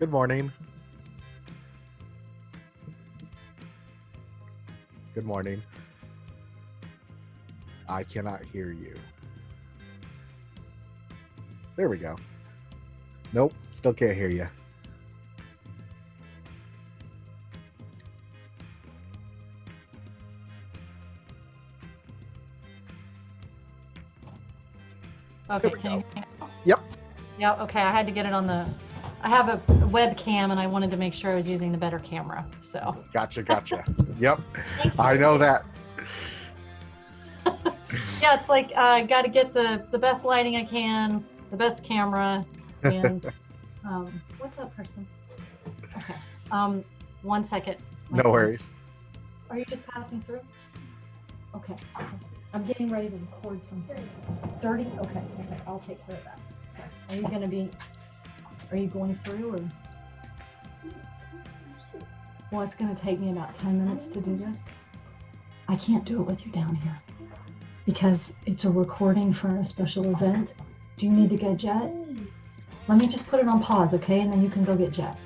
Good morning. Good morning. I cannot hear you. There we go. Nope, still can't hear you. Okay, There we can you go. hear me now? Yep. Yeah, okay, I had to get it on the, I have a webcam and I wanted to make sure I was using the better camera, so. Gotcha. Yep. Thanks. I know that. Yeah, it's like, I got to get the best lighting I can, the best camera, and, what's up, person? Okay, 1 second. My No son's- worries. Are you just passing through? Okay, I'm getting ready to record something. 30? Okay, I'll take care of that. Are you going through or? Well, it's gonna take me about 10 minutes to do this. I can't do it with you down here because it's a recording for a special event. Do you need to get Jet? Let me just put it on pause, okay? And then you can go get Jet.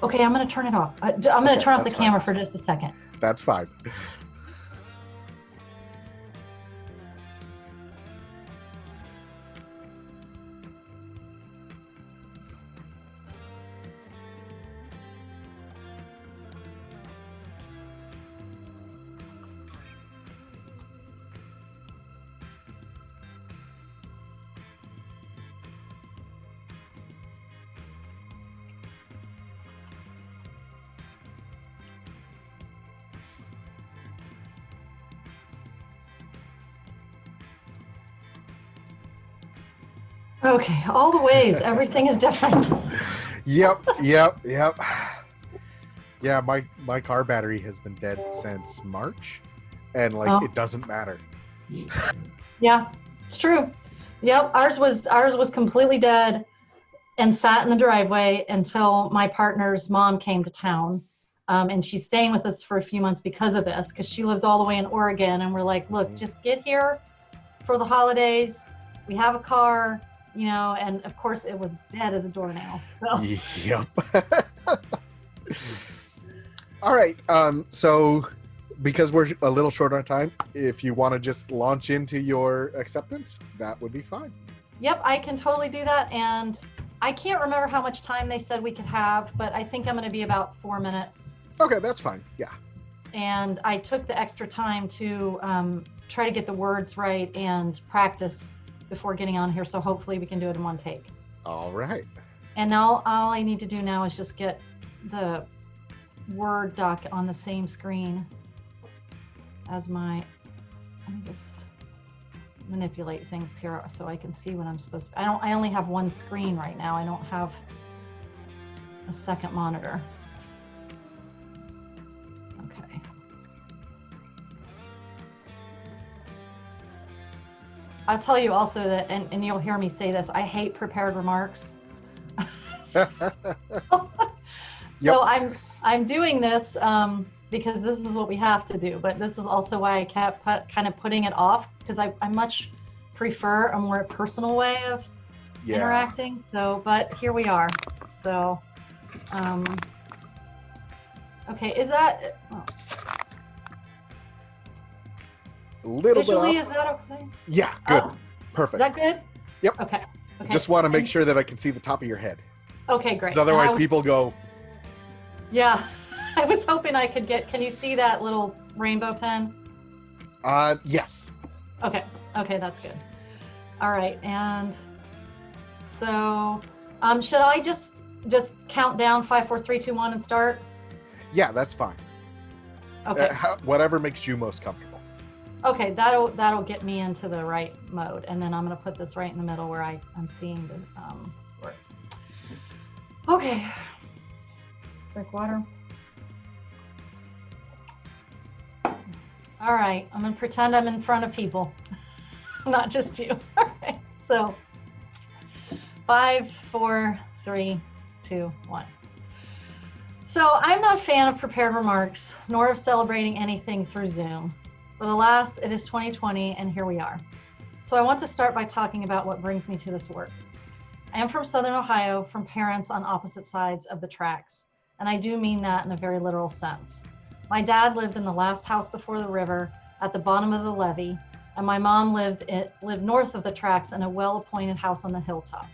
Okay, I'm gonna turn it off. I'm gonna Okay, turn off the that's camera fine. for just a second. That's fine. Okay, all the ways, everything is different. Yep. Yeah, my car battery has been dead since March, and Oh. it doesn't matter. Yeah, it's true. Yep, ours was completely dead and sat in the driveway until my partner's mom came to town. And she's staying with us for a few months because of this, because she lives all the way in Oregon. And we're like, look, just get here for the holidays. We have a car, and of course it was dead as a doornail. So Yep. All right. So because we're a little short on time, if you want to just launch into your acceptance, that would be fine. yep, I can totally do that. And I can't remember how much time they said we could have, but I think I'm going to be about 4 minutes. Okay, that's fine. Yeah. And I took the extra time to try to get the words right and practice before getting on here. So hopefully we can do it in one take. All right. And now all I need to do now is just get the Word doc on the same screen as let me just manipulate things here so I can see what I'm supposed to. I only have one screen right now. I don't have a second monitor. Okay. I'll tell you also that, and you'll hear me say this, I hate prepared remarks. So I'm doing this because this is what we have to do, but this is also why I kept kind of putting it off, because I much prefer a more personal way of interacting. So, but here we are. So, okay, is that A little visually, bit is off. that okay? Yeah, good. Oh, Perfect. is that good? Yep. Okay. Just want to make sure that I can see the top of your head. Okay, great. Because otherwise And people go, yeah, I was hoping I could can you see that little rainbow pen? yes. Okay, that's good. All right, and so should I just count down 5, 4, 3, 2, 1 and start? Yeah, that's fine. Okay. Whatever makes you most comfortable. Okay, that'll get me into the right mode, and then I'm gonna put this right in the middle where I'm seeing the words. Okay. Drink water. All right, I'm gonna pretend I'm in front of people, not just you. All right, so 5, 4, 3, 2, 1. So I'm not a fan of prepared remarks, nor of celebrating anything through Zoom. But alas, it is 2020 and here we are. So I want to start by talking about what brings me to this work. I am from Southern Ohio, from parents on opposite sides of the tracks, and I do mean that in a very literal sense. My dad lived in the last house before the river at the bottom of the levee, and my mom lived north of the tracks in a well-appointed house on the hilltop.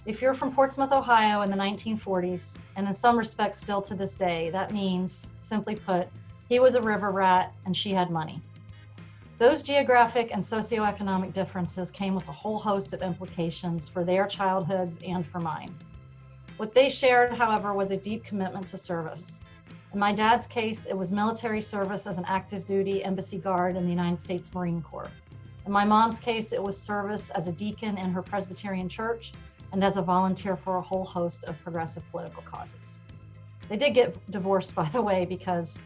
If you're from Portsmouth, Ohio in the 1940s, and in some respects still to this day, that means, simply put, he was a river rat and she had money. Those geographic and socioeconomic differences came with a whole host of implications for their childhoods and for mine. What they shared, however, was a deep commitment to service. In my dad's case, it was military service as an active duty embassy guard in the United States Marine Corps. In my mom's case, it was service as a deacon in her Presbyterian church and as a volunteer for a whole host of progressive political causes. They did get divorced, by the way, because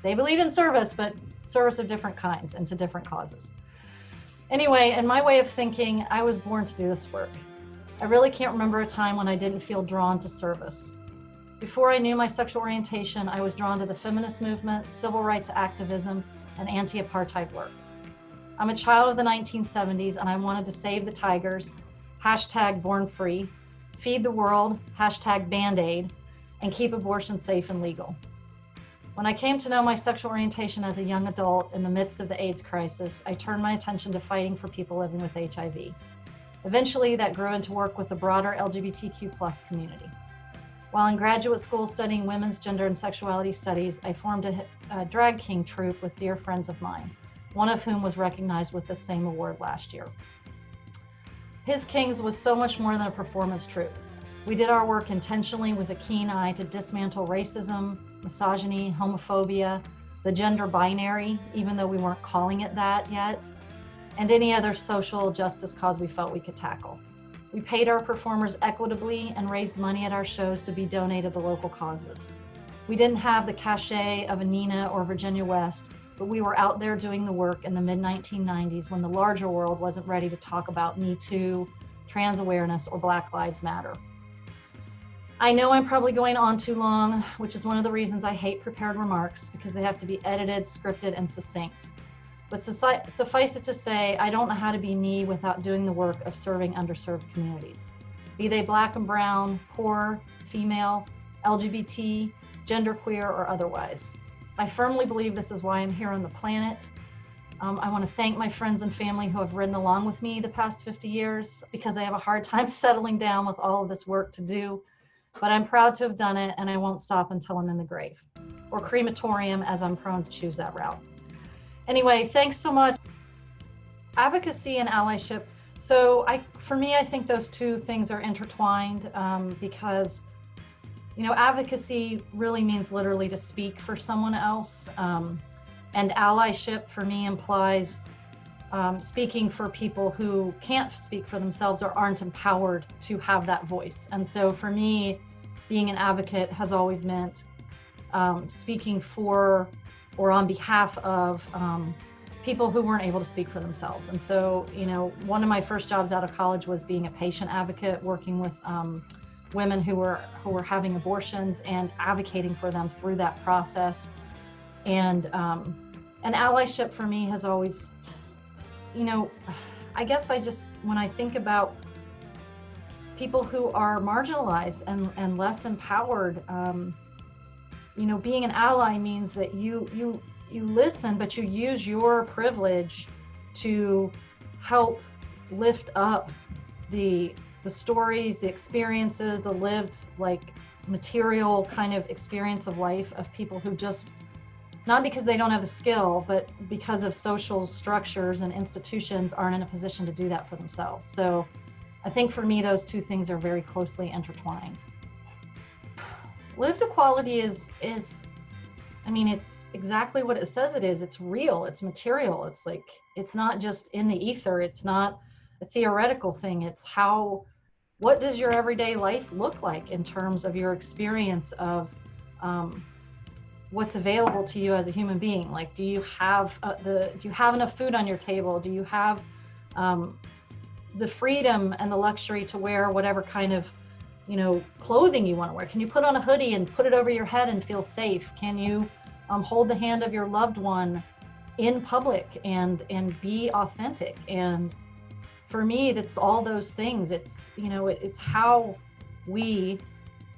they believed in service, but service of different kinds and to different causes. Anyway, in my way of thinking, I was born to do this work. I really can't remember a time when I didn't feel drawn to service. Before I knew my sexual orientation, I was drawn to the feminist movement, civil rights activism, and anti-apartheid work. I'm a child of the 1970s, and I wanted to save the tigers, #BornFree, feed the world, #Band-Aid, and keep abortion safe and legal. When I came to know my sexual orientation as a young adult in the midst of the AIDS crisis, I turned my attention to fighting for people living with HIV. Eventually, that grew into work with the broader LGBTQ+ community. While in graduate school studying women's gender and sexuality studies, I formed a drag king troupe with dear friends of mine, one of whom was recognized with the same award last year. His Kings was so much more than a performance troupe. We did our work intentionally with a keen eye to dismantle racism, misogyny, homophobia, the gender binary, even though we weren't calling it that yet, and any other social justice cause we felt we could tackle. We paid our performers equitably and raised money at our shows to be donated to local causes. We didn't have the cachet of a Nina or Virginia West, but we were out there doing the work in the mid-1990s when the larger world wasn't ready to talk about Me Too, trans awareness, or Black Lives Matter. I know I'm probably going on too long, which is one of the reasons I hate prepared remarks, because they have to be edited, scripted, and succinct. But suffice it to say, I don't know how to be me without doing the work of serving underserved communities, be they Black and brown, poor, female, LGBT, genderqueer, or otherwise. I firmly believe this is why I'm here on the planet. I want to thank my friends and family who have ridden along with me the past 50 years, because I have a hard time settling down with all of this work to do. But I'm proud to have done it, and I won't stop until I'm in the grave, or crematorium, as I'm prone to choose that route. Anyway, thanks so much. Advocacy and allyship. So for me, I think those two things are intertwined because, advocacy really means literally to speak for someone else. And allyship for me implies speaking for people who can't speak for themselves or aren't empowered to have that voice. And so for me, being an advocate has always meant speaking for or on behalf of people who weren't able to speak for themselves. And so, one of my first jobs out of college was being a patient advocate, working with women who were having abortions and advocating for them through that process. And allyship for me has always, I guess when I think about people who are marginalized and less empowered, being an ally means that you listen, but you use your privilege to help lift up the stories, the experiences, the lived, material kind of experience of life of people who just, not because they don't have the skill, but because of social structures and institutions, aren't in a position to do that for themselves. So I think for me, those two things are very closely intertwined. Lived equality is it's exactly what it says it is. It's real, it's material. It's not just in the ether. It's not a theoretical thing. It's what does your everyday life look like in terms of your experience of what's available to you as a human being? Do you have enough food on your table? Do you have the freedom and the luxury to wear whatever kind of clothing you want to wear? Can you put on a hoodie and put it over your head and feel safe? Can you hold the hand of your loved one in public and be authentic? And for me, that's all those things. It's, it's how we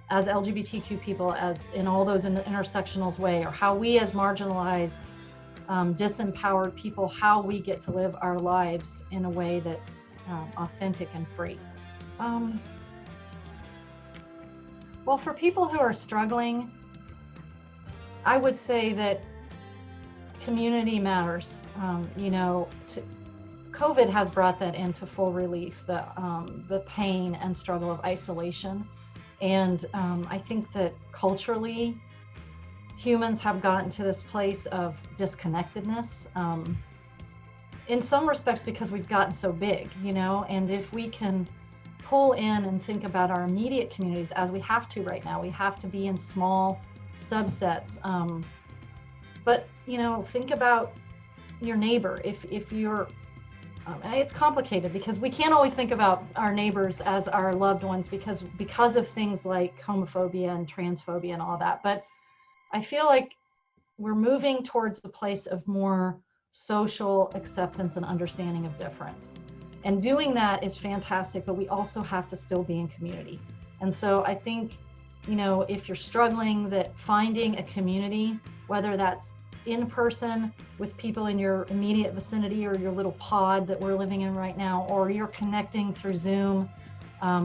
as LGBTQ people, as in all those in the intersectionals way, or how we as marginalized, disempowered people, how we get to live our lives in a way that's authentic and free. Well, for people who are struggling, I would say that community matters. COVID has brought that into full relief, the pain and struggle of isolation. And I think that culturally, humans have gotten to this place of disconnectedness, in some respects because we've gotten so big, and if we can pull in and think about our immediate communities, as we have to right now, we have to be in small subsets. But, think about your neighbor. If you're, it's complicated because we can't always think about our neighbors as our loved ones because of things like homophobia and transphobia and all that. But I feel like we're moving towards a place of more social acceptance and understanding of difference. And doing that is fantastic, but we also have to still be in community. And so I think, if you're struggling, that finding a community, whether that's in person with people in your immediate vicinity or your little pod that we're living in right now, or you're connecting through Zoom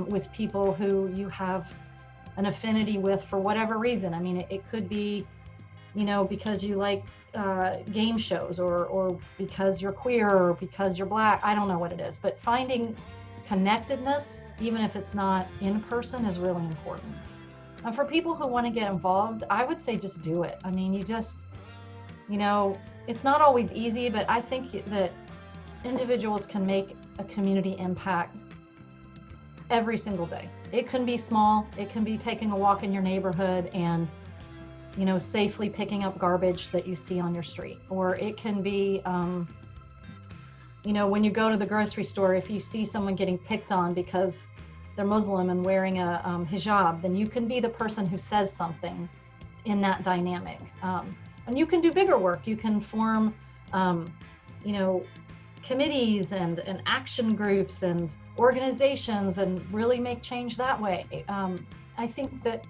with people who you have an affinity with for whatever reason. I mean, it could be, because you like game shows, or because you're queer, or because you're Black. I don't know what it is, but finding connectedness, even if it's not in person, is really important. And for people who want to get involved, I would say just do it. I mean, it's not always easy, but I think that individuals can make a community impact every single day. It can be small. It can be taking a walk in your neighborhood and, safely picking up garbage that you see on your street. Or it can be, when you go to the grocery store, if you see someone getting picked on because they're Muslim and wearing a hijab, then you can be the person who says something in that dynamic. And you can do bigger work. You can form, committees and action groups and organizations and really make change that way. I think that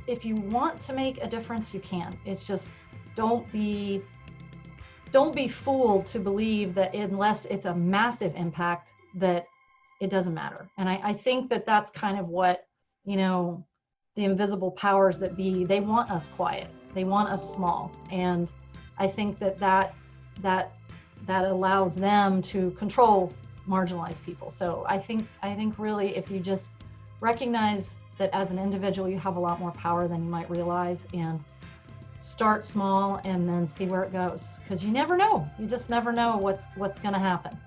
if you want to make a difference, you can. It's just don't be fooled to believe that unless it's a massive impact, that it doesn't matter. And I think that that's kind of what, the invisible powers that be, they want us quiet. They want us small. And I think that allows them to control marginalized people. So I think really, if you just recognize that as an individual, you have a lot more power than you might realize, and start small and then see where it goes. Because you never know. You just never know what's going to happen.